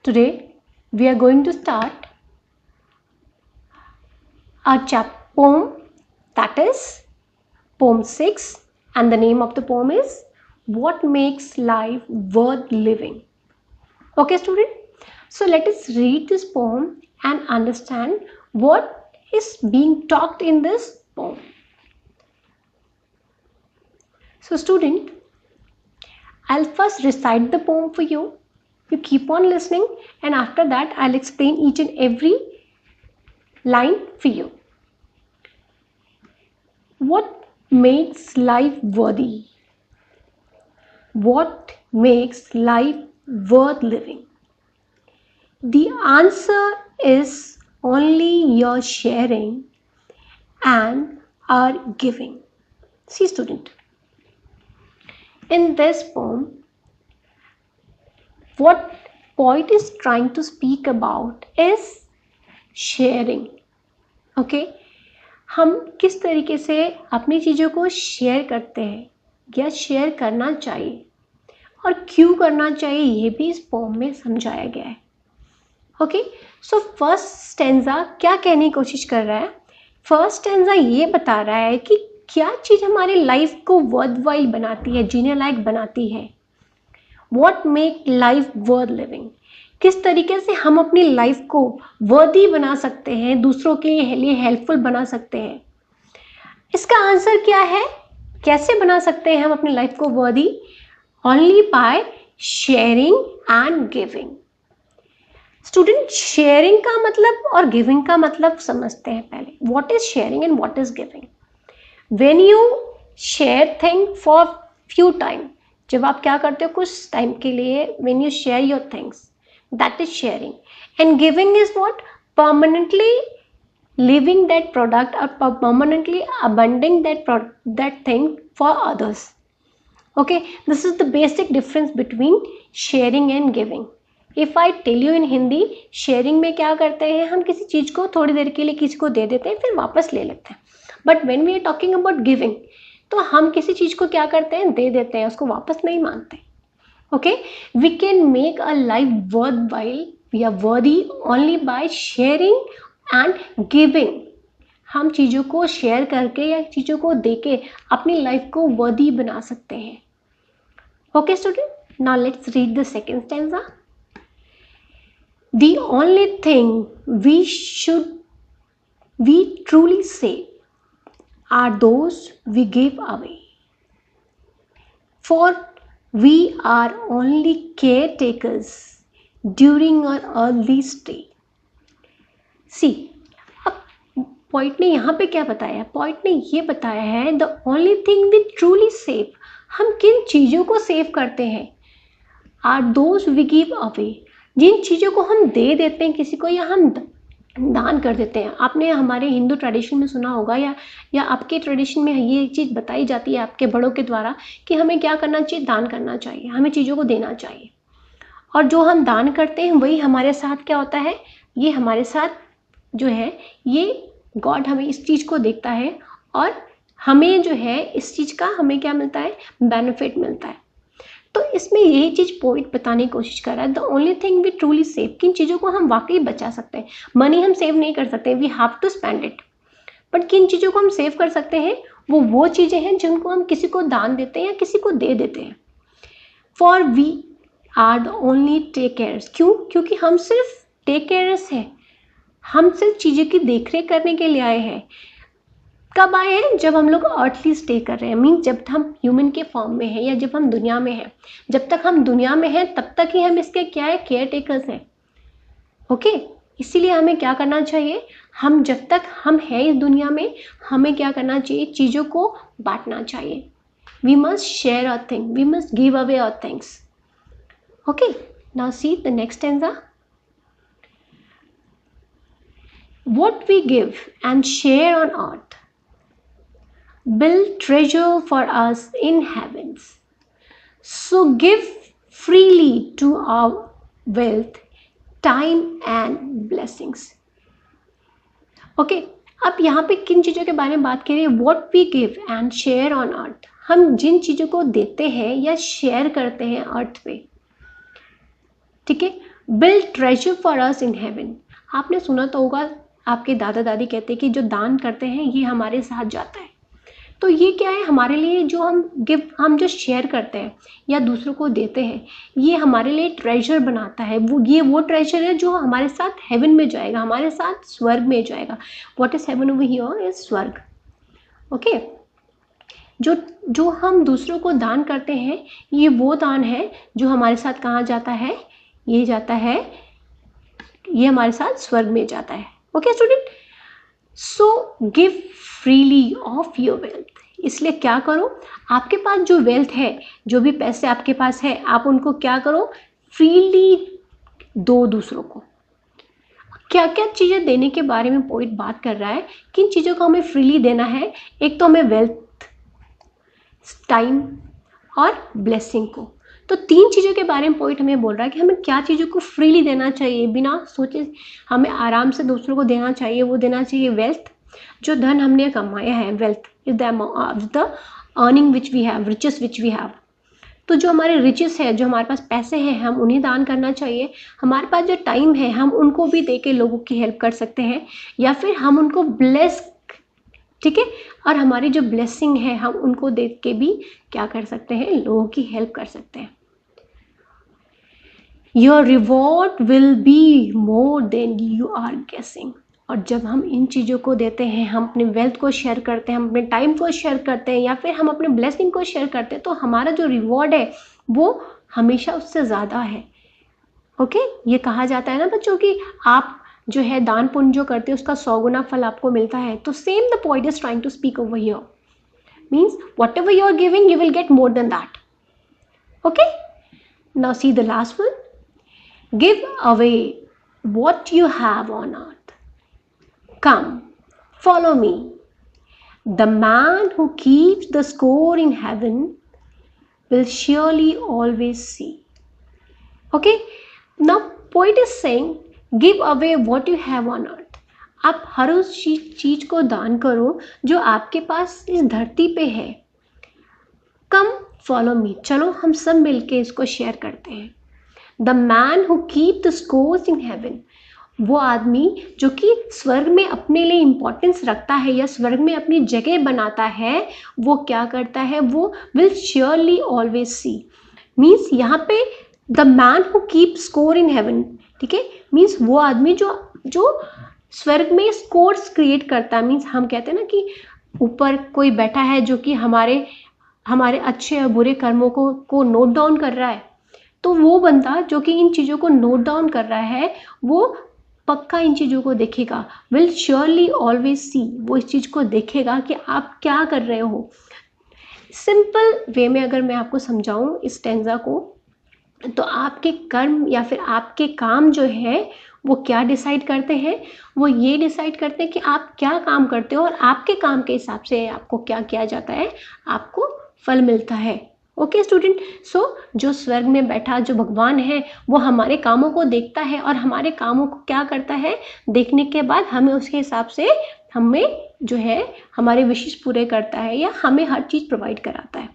Today we are going to start a poem, that is poem 6, and the name of the poem is What Makes Life Worth Living. Okay student, so let us read this poem and understand what is being talked in this poem. So student, I'll first recite the poem for you. You keep on listening, and after that I'll explain each and every line for you. What makes life worthy? What makes life worth living? The answer is only your sharing and our giving. See student, in this poem, what poet is trying to speak about is sharing. Okay, हम किस तरीके से अपनी चीज़ों को share करते हैं या शेयर करना चाहिए और क्यों करना चाहिए, ये भी इस पोम में समझाया गया है. ओके, सो फर्स्ट स्टेंजा क्या कहने की कोशिश कर रहा है? फर्स्ट स्टेंजा ये बता रहा है कि क्या चीज़ हमारी लाइफ को वर्थवाइल बनाती है, जीने लायक बनाती है. What make life worth living, किस तरीके से हम अपनी लाइफ को वर्दी बना सकते हैं, दूसरों के लिए हेल्पफुल बना सकते हैं. इसका आंसर क्या है? कैसे बना सकते हैं हम अपनी लाइफ को वर्दी? Only by sharing and giving. Student, sharing का मतलब और गिविंग का मतलब समझते हैं पहले. What is sharing and what is giving? When you share thing for few time, जब आप क्या करते हो कुछ टाइम के लिए, when you share your things, that is sharing. And giving is what? Permanently living that product or permanently abandoning that thing for others. Okay, this is the basic difference between sharing and giving. If I tell you in Hindi, sharing में क्या करते हैं हम, किसी चीज़ को थोड़ी देर के लिए किसी को दे देते हैं फिर वापस ले लेते हैं. But when we are talking about giving, तो हम किसी चीज़ को क्या करते हैं, दे देते हैं, उसको वापस नहीं मांगते. Okay, we can make a life worthwhile, we are worthy only by sharing and giving. हम चीज़ों को शेयर करके या चीज़ों को देके अपनी लाइफ को वर्दी बना सकते हैं. Okay student, now let's read the second stanza. The only thing we truly save are those we give away. For we are only caretakers during our early stay. See, अब पॉइंट ने यहाँ पे क्या बताया? पॉइंट ने ये बताया है the only thing we truly save, हम किन चीज़ों को सेव करते हैं, are those we give away, जिन चीज़ों को हम दे देते हैं किसी को या हम दान कर देते हैं. आपने हमारे हिंदू ट्रेडिशन में सुना होगा या आपके ट्रेडिशन में ये चीज़ बताई जाती है आपके बड़ों के द्वारा कि हमें क्या करना चाहिए, दान करना चाहिए, हमें चीज़ों को देना चाहिए. और जो हम दान करते हैं वही हमारे साथ क्या होता है, ये हमारे साथ जो है ये गॉड हमें इस चीज़ को देखता है और हमें जो है इस चीज़ का हमें क्या मिलता है, बेनिफिट मिलता है. तो इसमें यही चीज़ पॉइंट बताने की कोशिश कर रहा है the only thing we truly save, किन चीज़ों को हम वाकई बचा सकते हैं. मनी हम सेव नहीं कर सकते, we have to spend it, but किन चीज़ों को हम सेव कर सकते हैं, वो चीज़ें हैं जिनको हम किसी को दान देते हैं या किसी को दे देते हैं. For we are the only take cares, क्यों? क्योंकि हम सिर्फ टेक केयर्स हैं, हम सिर्फ चीज़ों की देखरेख करने के लिए आए हैं. कब आए हैं? जब हम लोग अर्थली स्टे कर रहे हैं, मीन्स जब हम ह्यूमन के फॉर्म में हैं या जब हम दुनिया में हैं. जब तक हम दुनिया में हैं तब तक ही हम इसके क्या है, केयर टेकर्स हैं. ओके, इसीलिए हमें क्या करना चाहिए, हम जब तक हम हैं इस दुनिया में हमें क्या करना चाहिए, चीज़ों को बांटना चाहिए. We must share our thing, we must give away our things. Okay, now see the next stanza. What we give and share on earth build treasure for us in heavens. So give freely to our wealth, time and blessings. Okay, अब यहाँ पे किन चीज़ों के बारे में बात करें? What we give and share on earth, हम जिन चीज़ों को देते हैं या शेयर करते हैं अर्थ पे, ठीक है, build treasure for us in heaven. आपने सुना तो होगा, आपके दादा दादी कहते हैं कि जो दान करते हैं ये हमारे साथ जाता है। तो ये क्या है, हमारे लिए जो हम जो शेयर करते हैं या दूसरों को देते हैं, ये हमारे लिए ट्रेजर बनाता है। वो ट्रेजर है जो हमारे साथ हेवन में जाएगा, हमारे साथ स्वर्ग में जाएगा। What is heaven over here is स्वर्ग। ओके, जो हम दूसरों को दान करते हैं, ये वो दान है जो हमारे साथ कहाँ जाता है, ये जाता है, ये हमारे साथ स्वर्ग में जाता है। Okay student, so give freely of your wealth. इसलिए क्या करो, आपके पास जो वेल्थ है, जो भी पैसे आपके पास है, आप उनको क्या करो, फ्रीली दो दूसरों को। क्या क्या चीज़ें देने के बारे में पोइट बात कर रहा है, किन चीज़ों को हमें फ्रीली देना है। एक तो हमें वेल्थ, टाइम और ब्लेसिंग को। तो तीन चीज़ों के बारे में पोइट हमें बोल रहा है कि हमें क्या चीज़ों को फ्रीली देना चाहिए, बिना सोचे हमें आराम से दूसरों को देना चाहिए। वो देना चाहिए वेल्थ, जो धन हमने कमाया है। Wealth is the earning which we have, riches which we have. तो जो हमारे रिचेस है, जो हमारे पास पैसे हैं, हम उन्हें दान करना चाहिए। हमारे पास जो टाइम है, हम उनको भी दे के लोगों की हेल्प कर सकते हैं, या फिर हम उनको ब्लेस, ठीक है, और हमारी जो ब्लेसिंग है, हम उनको दे के भी क्या कर सकते हैं, लोगों की हेल्प कर सकते हैं। Your reward will be more than you are guessing. और जब हम इन चीज़ों को देते हैं, हम अपने वेल्थ को शेयर करते हैं, हम अपने टाइम को शेयर करते हैं, या फिर हम अपने ब्लेसिंग को शेयर करते हैं, तो हमारा जो रिवॉर्ड है वो हमेशा उससे ज़्यादा है। ओके, ये कहा जाता है ना बच्चों कि आप जो है दान पुण्य जो करते हैं उसका 100 गुना फल आपको मिलता है। तो same the point is trying to speak over here, means whatever you are giving, you will get more than that. Okay, now see the last one, give away what you have on earth. Come, follow me. The man who keeps the score in heaven will surely always see. Okay, now poet is saying give away what you have on earth. आप हर उस चीज को दान करो जो आपके पास इस धरती पे है। कम फॉलो मी, चलो हम सब मिलके इसको शेयर करते हैं। The man who keep the scores in heaven, वो आदमी जो कि स्वर्ग में अपने लिए इम्पोर्टेंस रखता है या स्वर्ग में अपनी जगह बनाता है, वो क्या करता है, वो will surely always see. Means यहाँ पे the man who keep score in heaven, ठीक है, मीन्स वो आदमी जो स्वर्ग में स्कोर्स क्रिएट करता है। मीन्स हम कहते हैं ना कि ऊपर कोई बैठा है जो कि हमारे अच्छे और बुरे कर्मों को नोट डाउन कर रहा है। तो वो बंदा जो कि इन चीज़ों को नोट डाउन कर रहा है, वो पक्का इन चीज़ों को देखेगा, विल श्योरली ऑलवेज सी। वो इस चीज़ को देखेगा कि आप क्या कर रहे हो। सिंपल वे में अगर मैं आपको समझाऊं इस स्टैंजा को, तो आपके कर्म या फिर आपके काम जो है वो क्या डिसाइड करते हैं, वो ये डिसाइड करते हैं कि आप क्या काम करते हो, और आपके काम के हिसाब से आपको क्या किया जाता है, आपको फल मिलता है। ओके स्टूडेंट, सो जो स्वर्ग में बैठा जो भगवान है, वो हमारे कामों को देखता है और हमारे कामों को क्या करता है, देखने के बाद हमें उसके हिसाब से हमें जो है हमारे विशेष पूरे करता है या हमें हर चीज़ प्रोवाइड कराता है।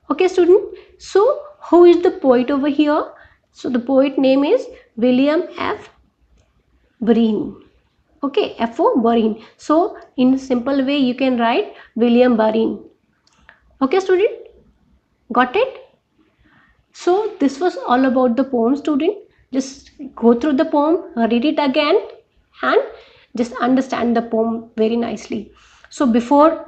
Okay student, so who is the poet over here? So the poet name is William F बरीन. Okay, F.O. Barin. So in simple way you can write William Barin. Okay student, got it? So this was all about the poem student. Just go through the poem, read it again and just understand the poem very nicely. So before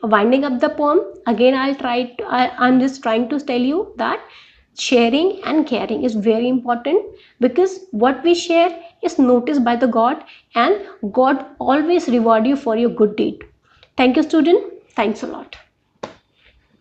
winding up the poem, again I'm just trying to tell you that sharing and caring is very important, because what we share is noticed by the God, and God always reward you for your good deed. Thank you student. Thanks a lot.